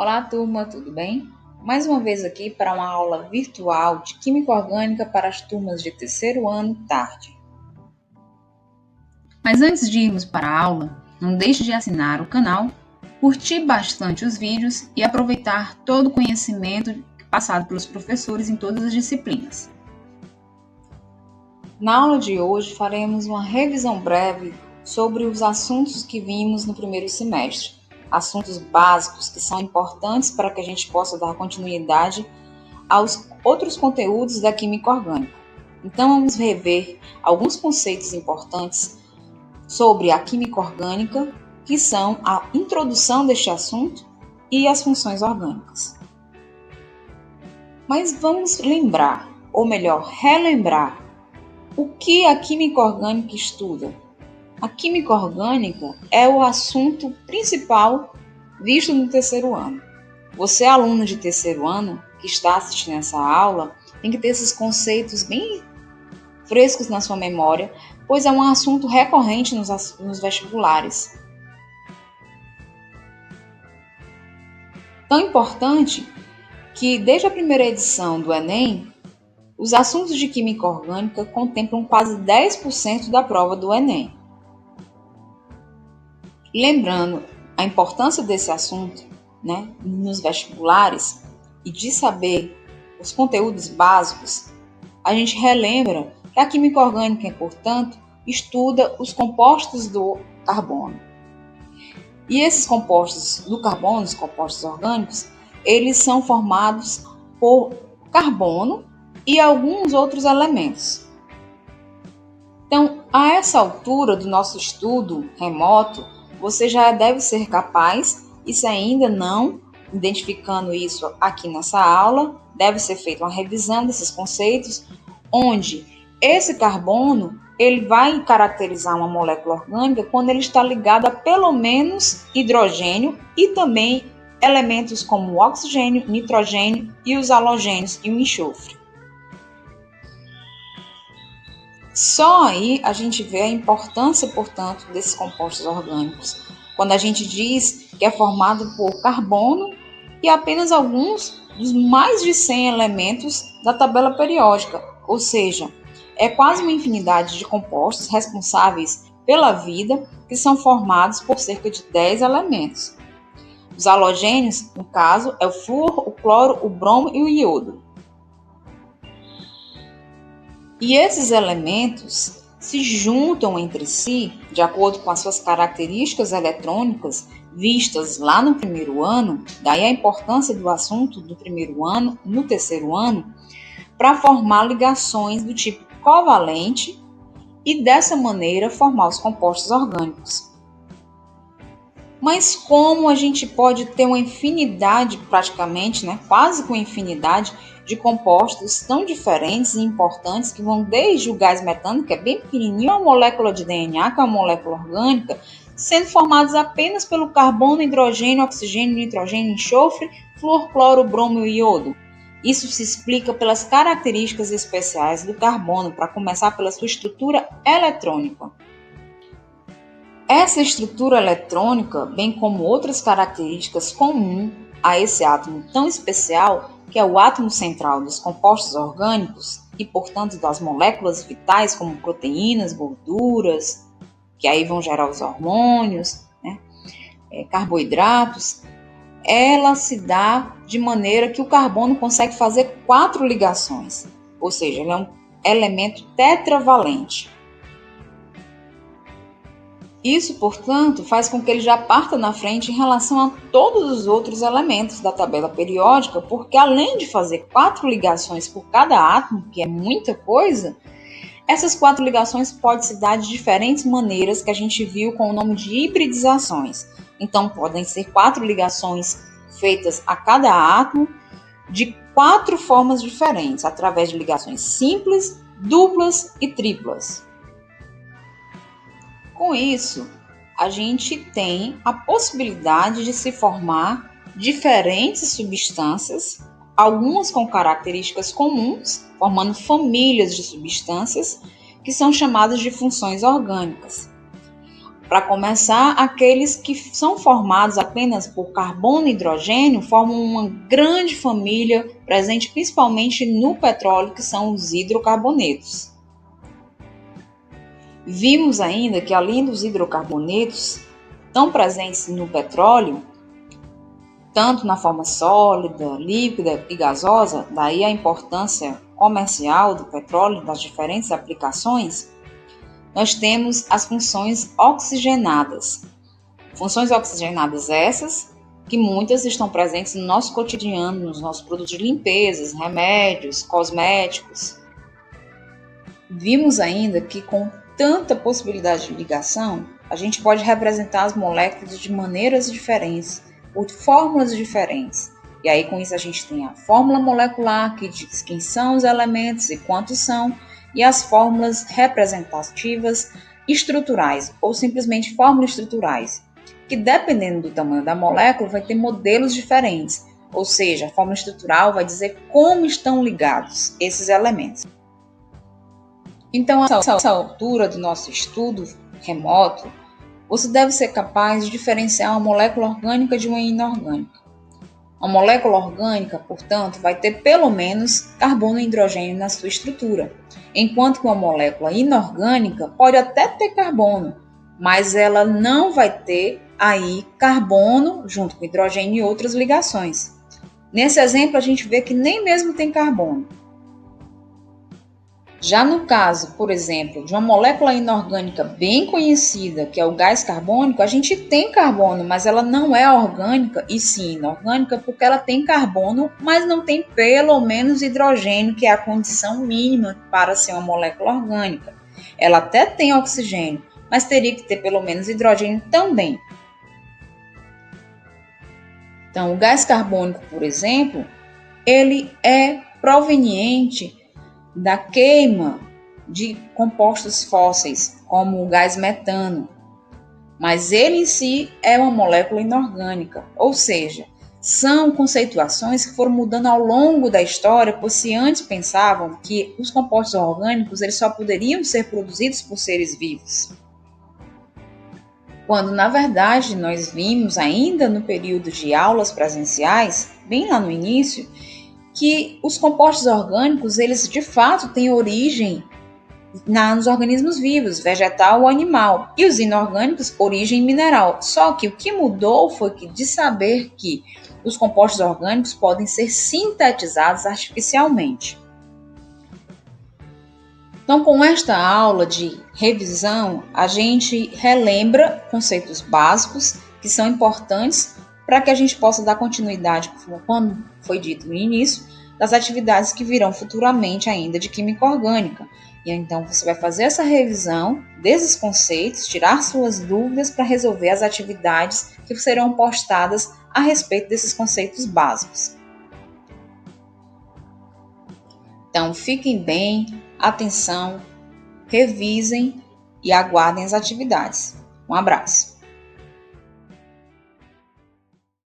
Olá, turma, tudo bem? Mais uma vez aqui para uma aula virtual de Química Orgânica para as turmas de terceiro ano, tarde. Mas antes de irmos para a aula, não deixe de assinar o canal, curtir bastante os vídeos e aproveitar todo o conhecimento passado pelos professores em todas as disciplinas. Na aula de hoje faremos uma revisão breve sobre os assuntos que vimos no primeiro semestre. Assuntos básicos que são importantes para que a gente possa dar continuidade aos outros conteúdos da química orgânica. Então, vamos rever alguns conceitos importantes sobre a química orgânica, que são a introdução deste assunto e as funções orgânicas. Mas vamos lembrar, ou melhor, relembrar, o que a química orgânica estuda. A química orgânica é o assunto principal visto no terceiro ano. Você, aluno de terceiro ano, que está assistindo essa aula, tem que ter esses conceitos bem frescos na sua memória, pois é um assunto recorrente nos vestibulares. Tão importante que, desde a primeira edição do Enem, os assuntos de química orgânica contemplam quase 10% da prova do Enem. Lembrando a importância desse assunto, nos vestibulares e de saber os conteúdos básicos, a gente relembra que a química orgânica, portanto, estuda os compostos do carbono. E esses compostos do carbono, os compostos orgânicos, eles são formados por carbono e alguns outros elementos. Então, a essa altura do nosso estudo remoto, você já deve ser capaz, e se ainda não, identificando isso aqui nessa aula, deve ser feita uma revisão desses conceitos, onde esse carbono ele vai caracterizar uma molécula orgânica quando ele está ligado a pelo menos hidrogênio e também elementos como o oxigênio, nitrogênio e os halogênios e o enxofre. Só aí a gente vê a importância, portanto, desses compostos orgânicos, quando a gente diz que é formado por carbono e apenas alguns dos mais de 100 elementos da tabela periódica, ou seja, é quase uma infinidade de compostos responsáveis pela vida que são formados por cerca de 10 elementos. Os halogênios, no caso, é o flúor, o cloro, o bromo e o iodo. E esses elementos se juntam entre si, de acordo com as suas características eletrônicas vistas lá no primeiro ano, daí a importância do assunto do primeiro ano no terceiro ano, para formar ligações do tipo covalente e dessa maneira formar os compostos orgânicos. Mas como a gente pode ter uma infinidade, praticamente, quase com infinidade, de compostos tão diferentes e importantes que vão desde o gás metano, que é bem pequenininho, a molécula de DNA, que é uma molécula orgânica, sendo formados apenas pelo carbono, hidrogênio, oxigênio, nitrogênio, enxofre, flúor, cloro, bromo e iodo. Isso se explica pelas características especiais do carbono, para começar pela sua estrutura eletrônica. Essa estrutura eletrônica, bem como outras características comuns a esse átomo tão especial, que é o átomo central dos compostos orgânicos e, portanto, das moléculas vitais, como proteínas, gorduras, que aí vão gerar os hormônios, carboidratos, ela se dá de maneira que o carbono consegue fazer 4 ligações, ou seja, ele é um elemento tetravalente. Isso, portanto, faz com que ele já parta na frente em relação a todos os outros elementos da tabela periódica, porque além de fazer 4 ligações por cada átomo, que é muita coisa, essas 4 ligações podem se dar de diferentes maneiras que a gente viu com o nome de hibridizações. Então, podem ser 4 ligações feitas a cada átomo de 4 formas diferentes, através de ligações simples, duplas e triplas. Com isso, a gente tem a possibilidade de se formar diferentes substâncias, algumas com características comuns, formando famílias de substâncias que são chamadas de funções orgânicas. Para começar, aqueles que são formados apenas por carbono e hidrogênio formam uma grande família presente principalmente no petróleo, que são os hidrocarbonetos. Vimos ainda que, além dos hidrocarbonetos, estão presentes no petróleo, tanto na forma sólida, líquida e gasosa, daí a importância comercial do petróleo, das diferentes aplicações. Nós temos as funções oxigenadas. Funções oxigenadas essas que muitas estão presentes no nosso cotidiano, nos nossos produtos de limpeza, remédios, cosméticos. Vimos ainda que com tanta possibilidade de ligação, a gente pode representar as moléculas de maneiras diferentes, por fórmulas diferentes. E aí com isso a gente tem a fórmula molecular, que diz quem são os elementos e quantos são, e as fórmulas representativas estruturais, ou simplesmente fórmulas estruturais, que dependendo do tamanho da molécula vai ter modelos diferentes, ou seja, a fórmula estrutural vai dizer como estão ligados esses elementos. Então, a essa altura do nosso estudo remoto, você deve ser capaz de diferenciar uma molécula orgânica de uma inorgânica. Uma molécula orgânica, portanto, vai ter pelo menos carbono e hidrogênio na sua estrutura, enquanto que uma molécula inorgânica pode até ter carbono, mas ela não vai ter aí carbono junto com hidrogênio e outras ligações. Nesse exemplo, a gente vê que nem mesmo tem carbono. Já no caso, por exemplo, de uma molécula inorgânica bem conhecida, que é o gás carbônico, a gente tem carbono, mas ela não é orgânica, e sim inorgânica, porque ela tem carbono, mas não tem pelo menos hidrogênio, que é a condição mínima para ser uma molécula orgânica. Ela até tem oxigênio, mas teria que ter pelo menos hidrogênio também. Então, o gás carbônico, por exemplo, ele é proveniente da queima de compostos fósseis, como o gás metano, mas ele em si é uma molécula inorgânica, ou seja, são conceituações que foram mudando ao longo da história, pois se antes pensavam que os compostos orgânicos eles só poderiam ser produzidos por seres vivos, quando na verdade nós vimos ainda no período de aulas presenciais, bem lá no início, que os compostos orgânicos, eles de fato têm origem nos organismos vivos, vegetal ou animal, e os inorgânicos, origem mineral. Só que o que mudou foi que de saber que os compostos orgânicos podem ser sintetizados artificialmente. Então, com esta aula de revisão, a gente relembra conceitos básicos que são importantes para que a gente possa dar continuidade, como foi dito no início, das atividades que virão futuramente ainda de química orgânica. E então você vai fazer essa revisão desses conceitos, tirar suas dúvidas para resolver as atividades que serão postadas a respeito desses conceitos básicos. Então, fiquem bem, atenção, revisem e aguardem as atividades. Um abraço.